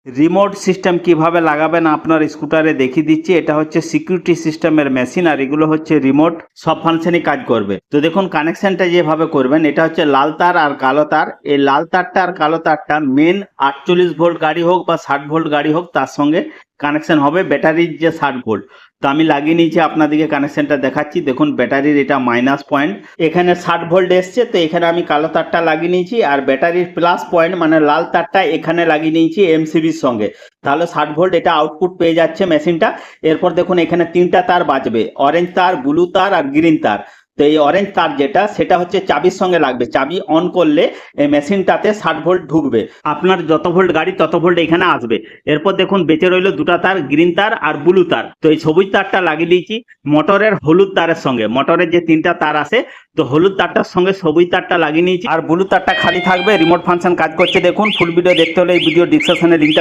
Remote system কিভাবে লাগাবেন আপনার স্কুটারে দেখিয়ে দিচ্ছি। এটা হচ্ছে সিকিউরিটি সিস্টেমের মেশিন, আর এগুলো হচ্ছে রিমোট, সব ফাংশনই কাজ করবে। তো দেখুন কানেকশনটা যেভাবে করবেন, এটা হচ্ছে লাল তার আর কালো তার। এই লাল তারটা আর কালো তারটা মেন 48 ভোল্ট গাড়ি হোক বা 60 ভোল্ট গাড়ি হোক তার সঙ্গে কানেকশন হবে ব্যাটারির যে 60 ভোল্ট। তো আমি লাগিয়ে নিয়েছি, আপনাদেরকে কানেকশনটা দেখাচ্ছি। দেখুন ব্যাটারির এটা মাইনাস পয়েন্ট, এখানে 60 ভোল্ট এসছে, তো এখানে আমি কালো তারটা লাগিয়ে নিয়েছি। আর ব্যাটারির প্লাস পয়েন্ট মানে লাল তারটা এখানে লাগিয়ে নিয়েছি এমসিবির সঙ্গে, তাহলে 60 ভোল্ট এটা আউটপুট পেয়ে যাচ্ছে মেশিনটা। এরপর দেখুন এখানে তিনটা তার বাজবে, অরেঞ্জ তার, ব্লু তার আর গ্রিন তার। তো এই অরেঞ্জ তার যেটা, সেটা হচ্ছে চাবির সঙ্গে লাগবে। চাবি অন করলে এই মেশিনটাতে 60 ভোল্ট ঢুকবে, আপনার যত ভোল্ট গাড়ি তত ভোল্ট এখানে আসবে। এরপর দেখুন বেঁচে রইল দুটা তার, গ্রিন তার আর ব্লু তার। তো এই সবুজ তারটা লাগিয়ে দিয়েছি মোটরের হলুদ তারের সঙ্গে। মোটরের যে তিনটা তার আছে, তো হলুদ তারটার সঙ্গে সবুজ তারটা লাগিয়ে নিয়েছি, আর ব্লু তারটা খালি থাকবে। রিমোট ফাংশন কাজ করছে দেখুন। ফুল ভিডিও দেখতে হলে এই ভিডিও ডিসক্রিপশনে লিঙ্কটা